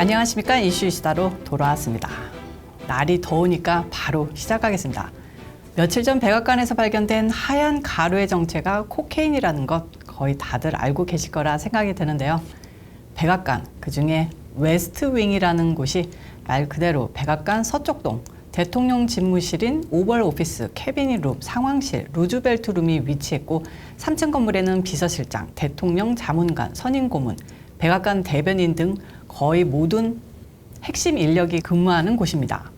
안녕하십니까. 이슈이시다로 돌아왔습니다. 날이 더우니까 바로 시작하겠습니다. 며칠 전 백악관에서 발견된 하얀 가루의 정체가 코케인이라는 것 거의 다들 알고 계실 거라 생각이 드는데요. 백악관, 그중에 웨스트윙이라는 곳이 말 그대로 백악관 서쪽동, 대통령 집무실인 오벌 오피스, 캐비닛룸, 상황실, 루즈벨트룸이 위치했고 3층 건물에는 비서실장, 대통령 자문관, 선임고문, 백악관 대변인 등 거의 모든 핵심 인력이 근무하는 곳입니다.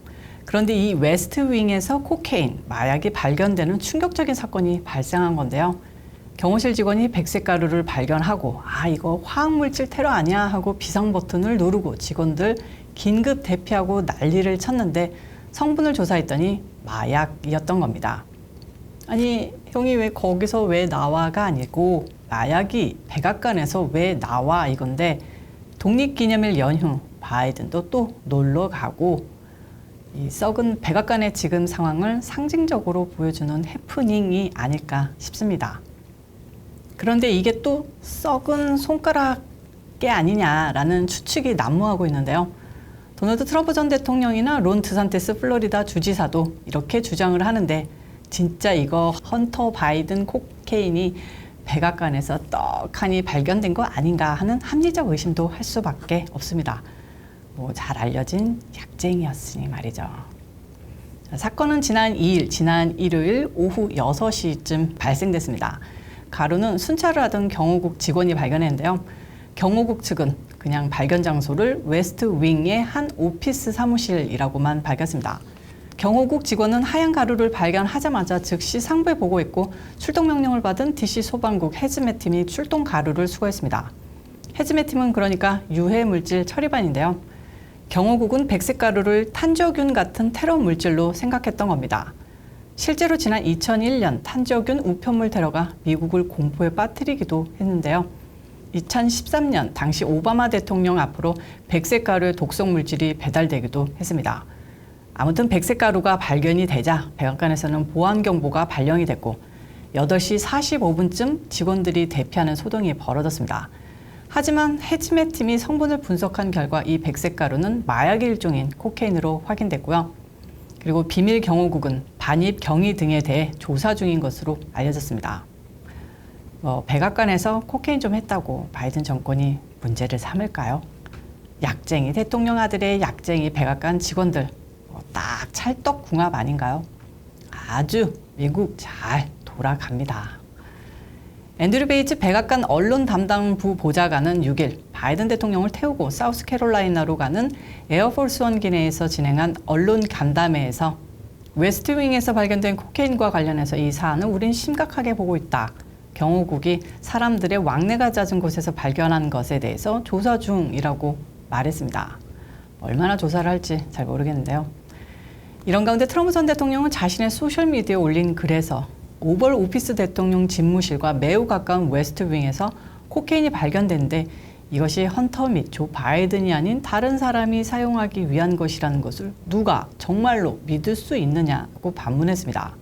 그런데 이 웨스트윙에서 코케인, 마약이 발견되는 충격적인 사건이 발생한 건데요. 경호실 직원이 백색 가루를 발견하고 이거 화학물질 테러 아니야 하고 비상 버튼을 누르고 직원들 긴급 대피하고 난리를 쳤는데 성분을 조사했더니 마약이었던 겁니다. 아니 형이 왜 거기서 왜 나와가 아니고 마약이 백악관에서 왜 나와 이건데 독립기념일 연휴 바이든도 또 놀러 가고 이 썩은 백악관의 지금 상황을 상징적으로 보여주는 해프닝이 아닐까 싶습니다. 그런데 이게 또 썩은 손가락이 아니냐라는 추측이 난무하고 있는데요. 도널드 트럼프 전 대통령이나 론 드산티스 플로리다 주지사도 이렇게 주장을 하는데 진짜 이거 헌터 바이든 코케인이 백악관에서 떡하니 발견된 거 아닌가 하는 합리적 의심도 할 수밖에 없습니다. 잘 알려진 약쟁이였으니 말이죠. 사건은 지난 일요일 오후 6시쯤 발생됐습니다. 가루는 순찰을 하던 경호국 직원이 발견했는데요. 경호국 측은 그냥 발견 장소를 웨스트 윙의 한 오피스 사무실이라고만 밝혔습니다. 경호국 직원은 하얀 가루를 발견하자마자 즉시 상부에 보고했고 출동 명령을 받은 DC 소방국 해즈메 팀이 출동 가루를 수거했습니다. 해즈메 팀은 그러니까 유해 물질 처리반인데요. 경호국은 백색 가루를 탄저균 같은 테러 물질로 생각했던 겁니다. 실제로 지난 2001년 탄저균 우편물 테러가 미국을 공포에 빠뜨리기도 했는데요. 2013년 당시 오바마 대통령 앞으로 백색 가루의 독성 물질이 배달되기도 했습니다. 아무튼 백색 가루가 발견이 되자 백악관에서는 보안 경보가 발령이 됐고 8시 45분쯤 직원들이 대피하는 소동이 벌어졌습니다. 하지만 해즈메 팀이 성분을 분석한 결과 이 백색 가루는 마약의 일종인 코케인으로 확인됐고요. 그리고 비밀 경호국은 반입 경위 등에 대해 조사 중인 것으로 알려졌습니다. 백악관에서 코케인 좀 했다고 바이든 정권이 문제를 삼을까요? 약쟁이 대통령 아들의 약쟁이 백악관 직원들 딱 찰떡궁합 아닌가요? 아주 미국 잘 돌아갑니다. 앤드류 베이츠 백악관 언론 담당 부보좌관은 6일 바이든 대통령을 태우고 사우스캐롤라이나로 가는 에어포스 원 기내에서 진행한 언론 간담회에서 웨스트윙에서 발견된 코케인과 관련해서 이 사안은 우린 심각하게 보고 있다. 경호국이 사람들의 왕래가 잦은 곳에서 발견한 것에 대해서 조사 중이라고 말했습니다. 얼마나 조사를 할지 잘 모르겠는데요. 이런 가운데 트럼프 전 대통령은 자신의 소셜미디어에 올린 글에서 오벌 오피스 대통령 집무실과 매우 가까운 웨스트윙에서 코케인이 발견됐는데 이것이 헌터 및 조 바이든이 아닌 다른 사람이 사용하기 위한 것이라는 것을 누가 정말로 믿을 수 있느냐고 반문했습니다.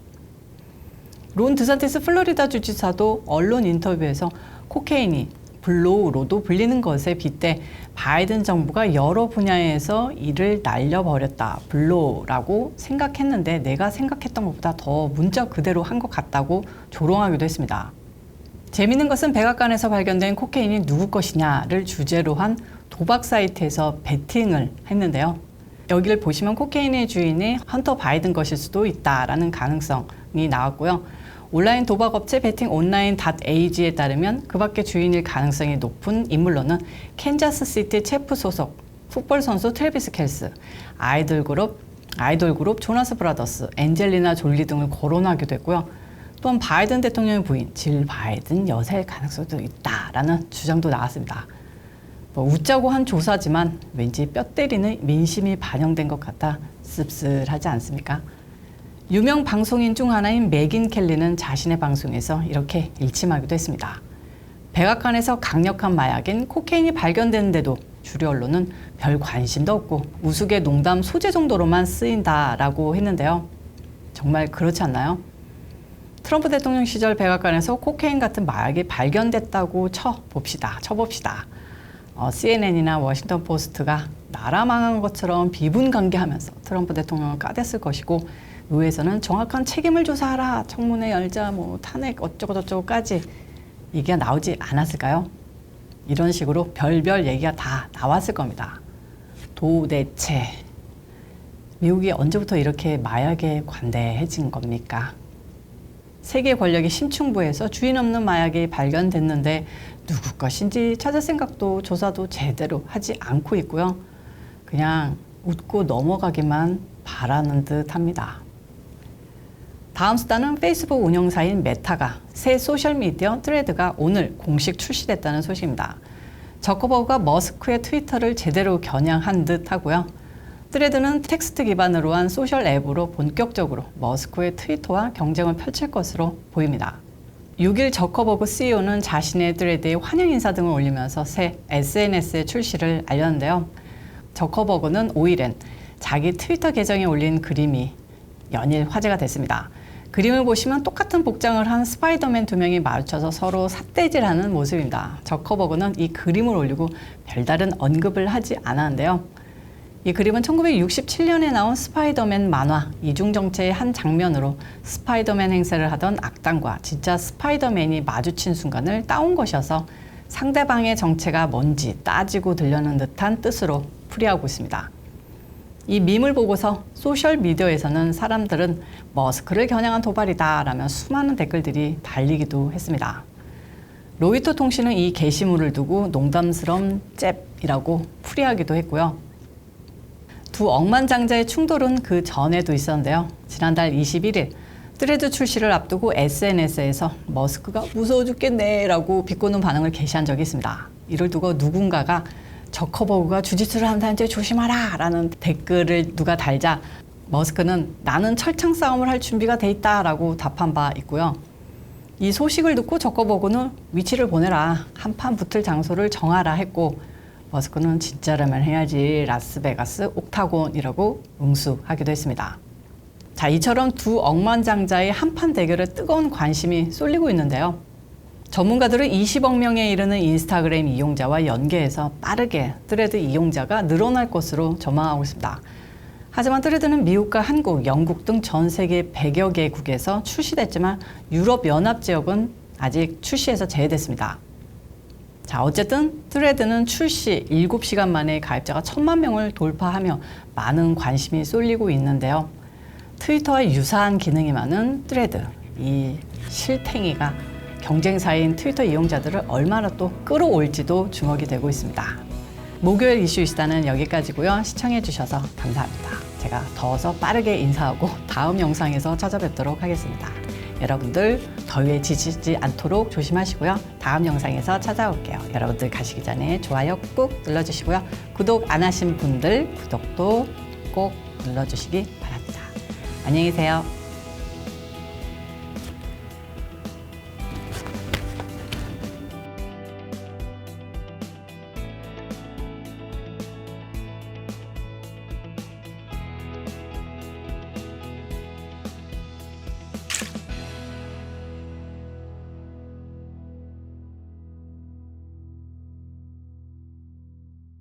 론 드산티스 플로리다 주지사도 언론 인터뷰에서 코케인이 블로우로도 불리는 것에 빗대 바이든 정부가 여러 분야에서 이를 날려버렸다. 블로우라고 생각했는데 내가 생각했던 것보다 더 문자 그대로 한 것 같다고 조롱하기도 했습니다. 재미있는 것은 백악관에서 발견된 코케인이 누구 것이냐를 주제로 한 도박 사이트에서 베팅을 했는데요. 여기를 보시면 코케인의 주인이 헌터 바이든 것일 수도 있다라는 가능성이 나왔고요. 온라인 도박업체 베팅온라인.ag에 따르면 그 밖에 주인일 가능성이 높은 인물로는 캔자스시티 체프 소속 풋볼 선수 트래비스 켈스, 아이돌 그룹 조나스 브라더스, 엔젤리나 졸리 등을 거론하기도 했고요. 또한 바이든 대통령의 부인 질 바이든 여사일 가능성도 있다라는 주장도 나왔습니다. 웃자고 한 조사지만 왠지 뼈 때리는 민심이 반영된 것 같아 씁쓸하지 않습니까? 유명 방송인 중 하나인 메긴 켈리는 자신의 방송에서 이렇게 일침하기도 했습니다. 백악관에서 강력한 마약인 코케인이 발견됐는데도 주류 언론은 별 관심도 없고 우스개 농담 소재 정도로만 쓰인다라고 했는데요. 정말 그렇지 않나요? 트럼프 대통령 시절 백악관에서 코케인 같은 마약이 발견됐다고 쳐봅시다. CNN이나 워싱턴 포스트가 나라 망한 것처럼 비분간계하면서 트럼프 대통령을 까댔을 것이고 의회에서는 정확한 책임을 조사하라, 청문회 열자, 탄핵 어쩌고저쩌고까지 얘기가 나오지 않았을까요? 이런 식으로 별별 얘기가 다 나왔을 겁니다. 도대체 미국이 언제부터 이렇게 마약에 관대해진 겁니까? 세계 권력이 심층부에서 주인 없는 마약이 발견됐는데 누구 것인지 찾을 생각도 조사도 제대로 하지 않고 있고요. 그냥 웃고 넘어가기만 바라는 듯 합니다. 다음 수단은 페이스북 운영사인 메타가 새 소셜미디어 트레드가 오늘 공식 출시됐다는 소식입니다. 저커버그가 머스크의 트위터를 제대로 겨냥한 듯 하고요. 트레드는 텍스트 기반으로 한 소셜 앱으로 본격적으로 머스크의 트위터와 경쟁을 펼칠 것으로 보입니다. 6일 저커버그 CEO는 자신의 트레드에 환영 인사 등을 올리면서 새 SNS의 출시를 알렸는데요. 저커버그는 5일엔 자기 트위터 계정에 올린 그림이 연일 화제가 됐습니다. 그림을 보시면 똑같은 복장을 한 스파이더맨 2명이 마주쳐서 서로 삿대질하는 모습입니다. 저커버그는 이 그림을 올리고 별다른 언급을 하지 않았는데요. 이 그림은 1967년에 나온 스파이더맨 만화 이중정체의 한 장면으로 스파이더맨 행세를 하던 악당과 진짜 스파이더맨이 마주친 순간을 따온 것이어서 상대방의 정체가 뭔지 따지고 들려는 듯한 뜻으로 풀이하고 있습니다. 이 밈을 보고서 소셜미디어에서는 사람들은 머스크를 겨냥한 도발이다 라며 수많은 댓글들이 달리기도 했습니다. 로이터 통신은 이 게시물을 두고 농담스러운 잽이라고 풀이하기도 했고요. 두 억만장자의 충돌은 그 전에도 있었는데요. 지난달 21일 트레드 출시를 앞두고 SNS에서 머스크가 무서워 죽겠네 라고 비꼬는 반응을 게시한 적이 있습니다. 이를 두고 누군가가 저커버그가 주짓수를 한다는데 조심하라 라는 댓글을 누가 달자 머스크는 나는 철창 싸움을 할 준비가 돼 있다 라고 답한 바 있고요. 이 소식을 듣고 저커버그는 위치를 보내라, 한판 붙을 장소를 정하라 했고 머스크는 진짜라면 해야지 라스베가스 옥타곤이라고 응수하기도 했습니다. 자, 이처럼 두 억만장자의 한판 대결에 뜨거운 관심이 쏠리고 있는데요. 전문가들은 20억 명에 이르는 인스타그램 이용자와 연계해서 빠르게 트레드 이용자가 늘어날 것으로 전망하고 있습니다. 하지만 트레드는 미국과 한국, 영국 등 전 세계 100여 개국에서 출시됐지만 유럽연합 지역은 아직 출시에서 제외됐습니다. 자, 어쨌든 트레드는 출시 7시간 만에 가입자가 1000만 명을 돌파하며 많은 관심이 쏠리고 있는데요. 트위터와 유사한 기능이 많은 트레드, 이 실탱이가 경쟁사인 트위터 이용자들을 얼마나 또 끌어올지도 주목이 되고 있습니다. 목요일 이슈 이슈다는 여기까지고요. 시청해주셔서 감사합니다. 제가 더워서 빠르게 인사하고 다음 영상에서 찾아뵙도록 하겠습니다. 여러분들 더위에 지치지 않도록 조심하시고요. 다음 영상에서 찾아올게요. 여러분들 가시기 전에 좋아요 꾹 눌러주시고요. 구독 안 하신 분들 구독도 꼭 눌러주시기 바랍니다. 안녕히 계세요.